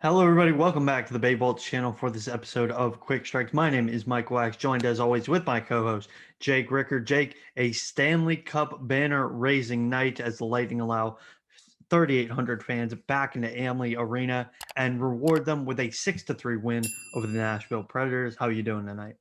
Hello, everybody. Welcome back to the Bay Bolts channel for this episode of Quick Strikes. My name is Mike Wax, joined as always with my co-host Jake Ricker. Jake, a Stanley Cup banner raising night as the Lightning allow 3,800 fans back into Amalie Arena and reward them with a 6-3 win over the Nashville Predators. How are you doing tonight?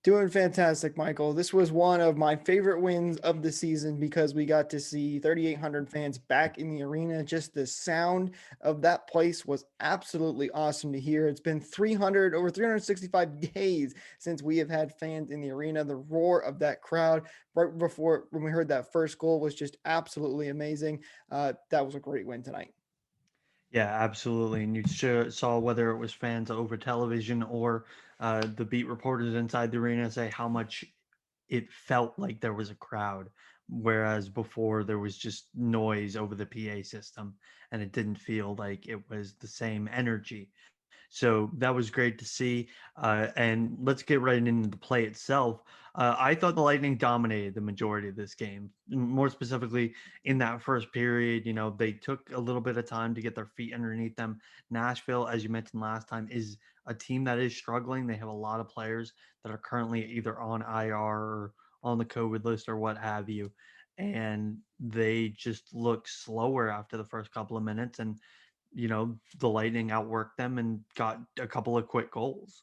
Doing fantastic, Michael. This was one of my favorite wins of the season because we got to see 3,800 fans back in the arena. Just the sound of that place was absolutely awesome to hear. It's been over 365 days since we have had fans in the arena. The roar of that crowd right before when we heard that first goal was just absolutely amazing. That was a great win tonight. Yeah, absolutely. And you saw whether it was fans over television or the beat reporters inside the arena say how much it felt like there was a crowd, whereas before there was just noise over the PA system and it didn't feel like it was the same energy. So that was great to see. And let's get right into the play itself. I thought the Lightning dominated the majority of this game. More specifically, in that first period, they took a little bit of time to get their feet underneath them. Nashville, as you mentioned last time, is a team that is struggling. They have a lot of players that are currently either on IR or on the COVID list or what have you. And they just look slower after the first couple of minutes. And the Lightning outworked them and got a couple of quick goals.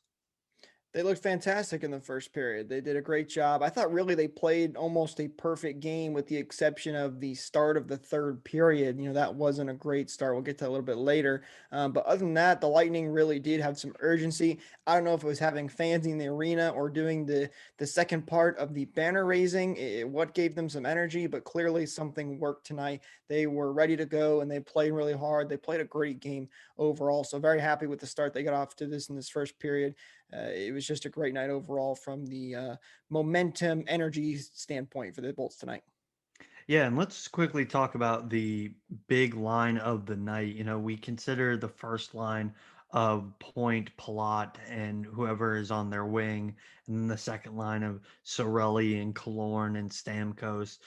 They looked fantastic in the first period. They did a great job. I thought really they played almost a perfect game with the exception of the start of the third period. That wasn't a great start. We'll get to that a little bit later. But other than that, the Lightning really did have some urgency. I don't know if it was having fans in the arena or doing the second part of the banner raising, what gave them some energy, but clearly something worked tonight. They were ready to go and they played really hard. They played a great game overall. So very happy with the start they got off to this in this first period. It was just a great night overall from the momentum, energy standpoint for the Bolts tonight. Yeah, and let's quickly talk about the big line of the night. We consider the first line of Point, Palat, and whoever is on their wing, and then the second line of Sorelli and Killorn and Stamkos.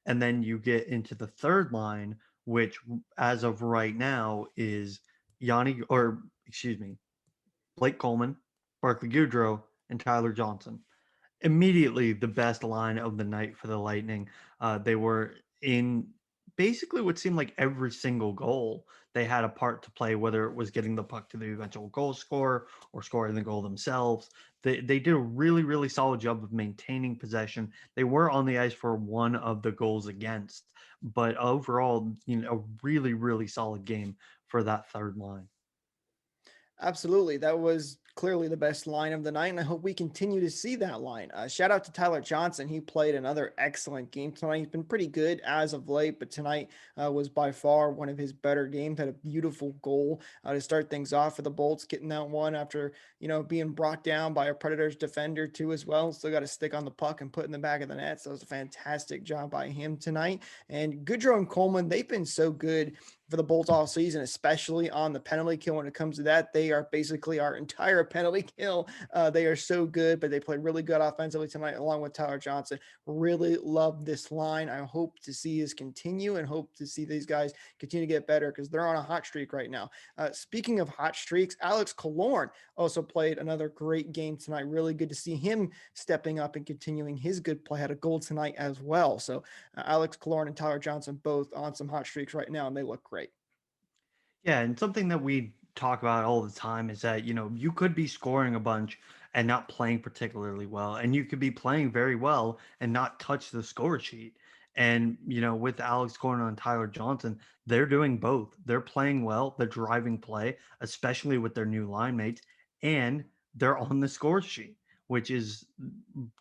And then you get into the third line, which as of right now is Blake Coleman, Barclay Goodrow, and Tyler Johnson. Immediately the best line of the night for the Lightning. They were in basically what seemed like every single goal. They had a part to play, whether it was getting the puck to the eventual goal scorer or scoring the goal themselves. They did a really, really solid job of maintaining possession. They were on the ice for one of the goals against, but overall, a really, really solid game for that third line. Absolutely. That was clearly the best line of the night, and I hope we continue to see that line. Shout out to Tyler Johnson. He played another excellent game tonight. He's been pretty good as of late, but tonight was by far one of his better games. Had a beautiful goal to start things off for the Bolts, getting that one after, being brought down by a Predators defender too as well. Still got to stick on the puck and put in the back of the net. So it was a fantastic job by him tonight. And Goodrow and Coleman, they've been so good for the Bolts all season, especially on the penalty kill. When it comes to that, they are basically our entire penalty kill. They are so good, but they play really good offensively tonight, along with Tyler Johnson. Really love this line. I hope to see this continue and hope to see these guys continue to get better because they're on a hot streak right now. Speaking of hot streaks, Alex Killorn also played another great game tonight. Really good to see him stepping up and continuing his good play. Had a goal tonight as well. So Alex Killorn and Tyler Johnson both on some hot streaks right now, and they look great. Yeah, and something that we talk about all the time is that, you could be scoring a bunch and not playing particularly well, and you could be playing very well and not touch the score sheet. And, with Alex Gordon and Tyler Johnson, they're doing both. They're playing well, they're driving play, especially with their new line mates, and they're on the score sheet, which is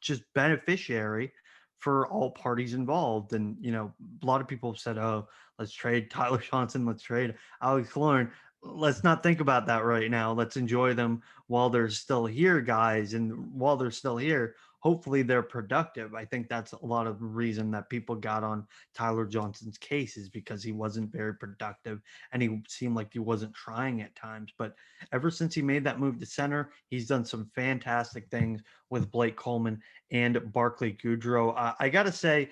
just beneficiary for all parties involved. And, a lot of people have said, oh, let's trade Tyler Johnson, let's trade Alex Lauren. Let's not think about that right now. Let's enjoy them while they're still here, guys. And while they're still here, hopefully they're productive. I think that's a lot of the reason that people got on Tyler Johnson's case is because he wasn't very productive and he seemed like he wasn't trying at times. But ever since he made that move to center, he's done some fantastic things with Blake Coleman and Barclay Goodrow. I got to say,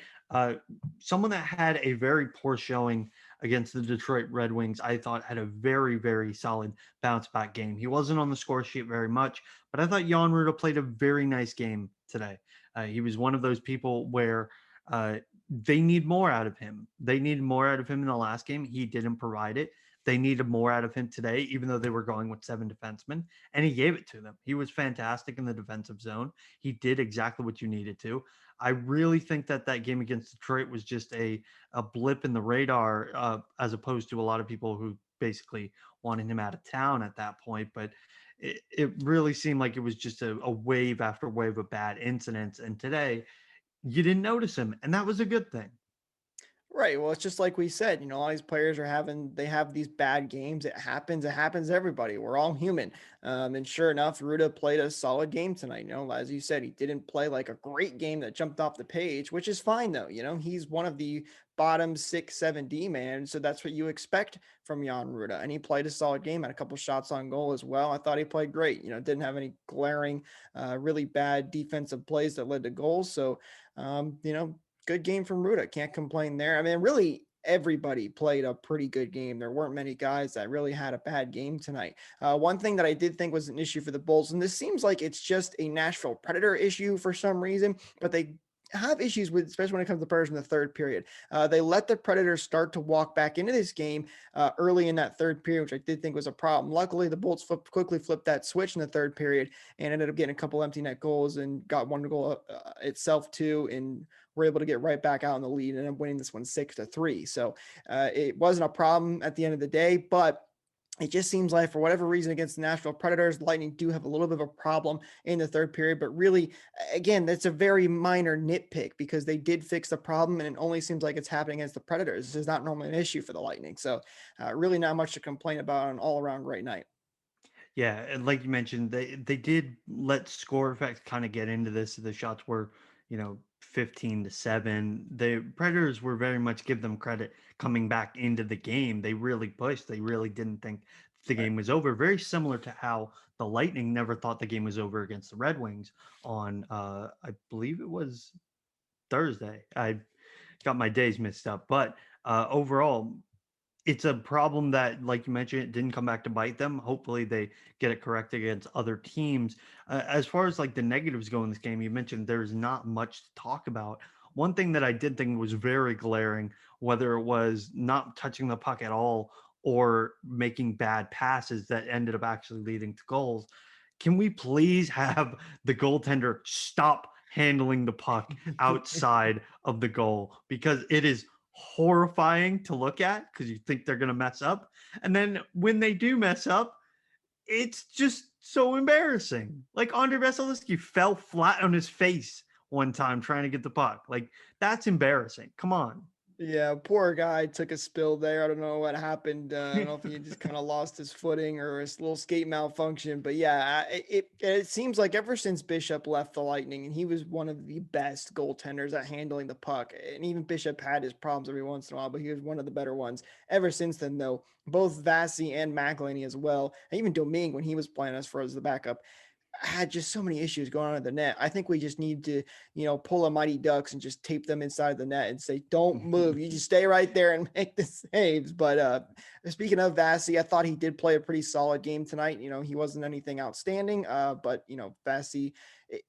someone that had a very poor showing against the Detroit Red Wings, I thought had a very, very solid bounce back game. He wasn't on the score sheet very much, but I thought Jan Ruda played a very nice game today. He was one of those people where they need more out of him. They needed more out of him in the last game. He didn't provide it. They needed more out of him today, even though they were going with 7 defensemen, and he gave it to them. He was fantastic in the defensive zone. He did exactly what you needed to. I really think that that game against Detroit was just a blip in the radar, as opposed to a lot of people who basically wanted him out of town at that point. But it really seemed like it was just a wave after wave of bad incidents. And today, you didn't notice him, and that was a good thing. Right. Well, it's just like we said, all these players they have these bad games. It happens. It happens to everybody. We're all human. And sure enough, Ruda played a solid game tonight. As you said, he didn't play like a great game that jumped off the page, which is fine though. He's one of the bottom 6, 7 D man. So that's what you expect from Jan Ruda. And he played a solid game, had a couple shots on goal as well. I thought he played great. Didn't have any glaring, really bad defensive plays that led to goals. So, good game from Ruda. Can't complain there. I mean, really, everybody played a pretty good game. There weren't many guys that really had a bad game tonight. One thing that I did think was an issue for the Bulls, and this seems like it's just a Nashville Predator issue for some reason, but they have issues with, especially when it comes to Predators in the third period. They let the Predators start to walk back into this game early in that third period, which I did think was a problem. Luckily, the Bolts quickly flipped that switch in the third period and ended up getting a couple empty net goals and got one goal itself too, and were able to get right back out in the lead and end up winning this one 6-3. So it wasn't a problem at the end of the day, but it just seems like for whatever reason against the Nashville Predators, Lightning do have a little bit of a problem in the third period. But really, again, that's a very minor nitpick because they did fix the problem, and it only seems like it's happening against the Predators. This is not normally an issue for the Lightning. So really not much to complain about. An all-around great night. Yeah, and like you mentioned, they did let score effects kind of get into this. The shots were, 15-7. The Predators were very much give them credit coming back into the game. They really pushed. They really didn't think the Right. game was over. Very similar to how the Lightning never thought the game was over against the Red Wings on I believe it was Thursday. I got my days mixed up, but overall it's a problem that, like you mentioned, it didn't come back to bite them. Hopefully, they get it corrected against other teams. As far as like the negatives go in this game, you mentioned there's not much to talk about. One thing that I did think was very glaring, whether it was not touching the puck at all or making bad passes that ended up actually leading to goals. Can we please have the goaltender stop handling the puck outside of the goal, because it is horrifying to look at because you think they're going to mess up. And then when they do mess up, it's just so embarrassing. Like Andre Vasilevsky fell flat on his face one time trying to get the puck. Like, that's embarrassing. Come on. Yeah, poor guy took a spill there. I don't know what happened. I don't know if he just kind of lost his footing or his little skate malfunction. But yeah, it seems like ever since Bishop left the Lightning, and he was one of the best goaltenders at handling the puck. And even Bishop had his problems every once in a while, but he was one of the better ones. Ever since then, though, both Vasi and McElhinney as well, and even Domingue when he was playing us for as the backup, had just so many issues going on in the net. I think we just need to, pull a Mighty Ducks and just tape them inside the net and say, don't move. You just stay right there and make the saves. But speaking of Vasi, I thought he did play a pretty solid game tonight. He wasn't anything outstanding, but,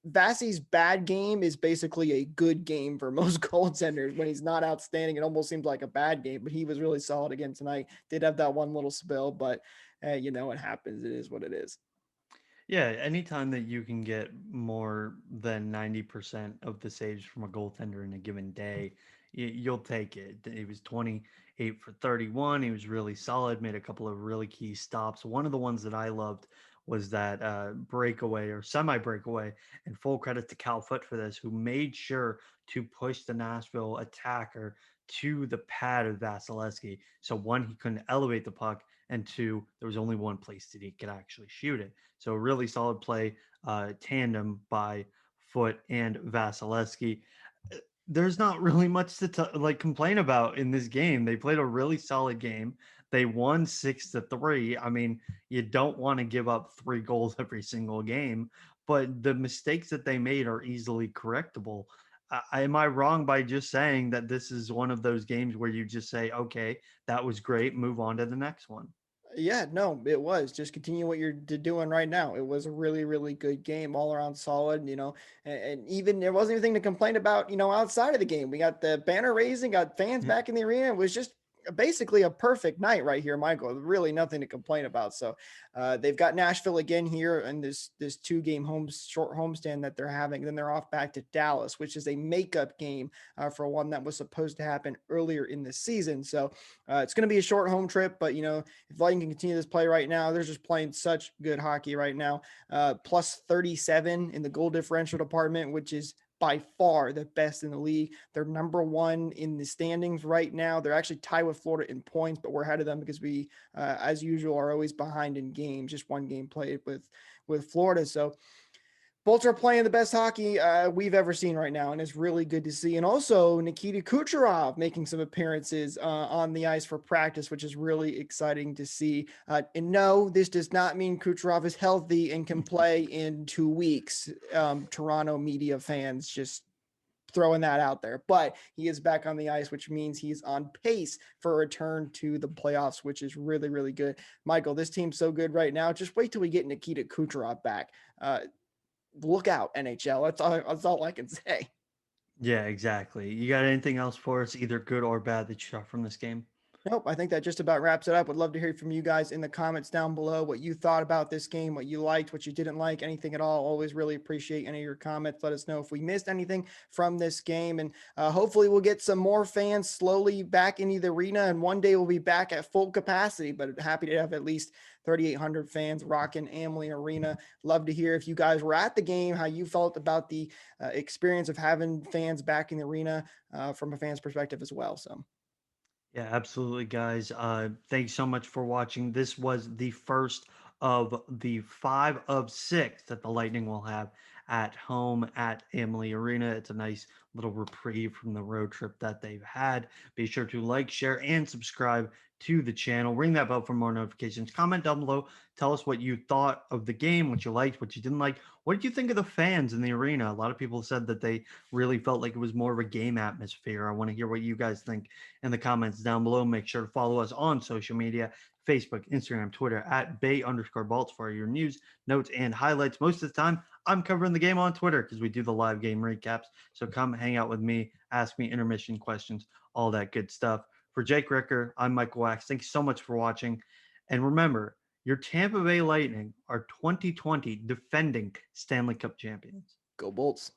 Vasi's bad game is basically a good game for most goaltenders. When he's not outstanding, it almost seems like a bad game, but he was really solid again tonight. Did have that one little spill, but, it happens. It is what it is. Yeah, anytime that you can get more than 90% of the saves from a goaltender in a given day, you'll take it. He was 28 for 31. He was really solid, made a couple of really key stops. One of the ones that I loved was that breakaway or semi breakaway, and full credit to Cal Foot for this, who made sure to push the Nashville attacker to the pad of Vasilevsky. So, one, he couldn't elevate the puck, and two, there was only one place that he could actually shoot it. So a really solid play, tandem by Foot and Vasilevsky. There's not really much to like complain about in this game. They played a really solid game. They won 6-3. I mean, you don't want to give up 3 goals every single game, but the mistakes that they made are easily correctable. Am I wrong by just saying that this is one of those games where you just say, okay, that was great, move on to the next one? Yeah, no, it was. Just continue what you're doing right now. It was a really, really good game, all around solid, and even there wasn't anything to complain about, outside of the game. We got the banner raising, got fans Yeah. back in the arena. It was just basically a perfect night right here, Michael. Really nothing to complain about. So they've got Nashville again here in this 2 game short homestand that they're having. Then they're off back to Dallas, which is a makeup game for one that was supposed to happen earlier in the season. So it's going to be a short home trip, but if Lightning can continue this play right now, they're just playing such good hockey right now. Plus 37 in the goal differential department, which is by far the best in the league. They're number 1 in the standings right now. They're actually tied with Florida in points, but we're ahead of them because we, as usual, are always behind in games. Just 1 game played with Florida. So Bolts are playing the best hockey we've ever seen right now, and it's really good to see. And also Nikita Kucherov making some appearances on the ice for practice, which is really exciting to see. And no, this does not mean Kucherov is healthy and can play in 2 weeks. Toronto media fans just throwing that out there, but he is back on the ice, which means he's on pace for a return to the playoffs, which is really, really good. Michael, this team's so good right now. Just wait till we get Nikita Kucherov back. Look out, NHL. That's all I can say. Yeah, exactly. You got anything else for us, either good or bad, that you saw from this game? Nope, I think that just about wraps it up. Would love to hear from you guys in the comments down below what you thought about this game, what you liked, what you didn't like, anything at all. Always really appreciate any of your comments. Let us know if we missed anything from this game. And hopefully, we'll get some more fans slowly back into the arena. And one day we'll be back at full capacity. But happy to have at least 3,800 fans rocking Amalie Arena. Love to hear if you guys were at the game, how you felt about the experience of having fans back in the arena from a fan's perspective as well. So. Yeah, absolutely, guys. Thanks so much for watching. This was the first of the 5 of 6 that the Lightning will have at home at Amalie Arena. It's a nice little reprieve from the road trip that they've had. Be sure to like, share, and subscribe to the channel. Ring that bell for more notifications. Comment down below. Tell us what you thought of the game, what you liked, what you didn't like. What did you think of the fans in the arena? A lot of people said that they really felt like it was more of a game atmosphere. I want to hear what you guys think in the comments down below. Make sure to follow us on social media, Facebook, Instagram, Twitter at Bay_Balts for your news, notes, and highlights. Most of the time, I'm covering the game on Twitter because we do the live game recaps. So come hang out with me, ask me intermission questions, all that good stuff. For Jake Ricker, I'm Michael Wax. Thank you so much for watching. And remember, your Tampa Bay Lightning are 2020 defending Stanley Cup champions. Go Bolts.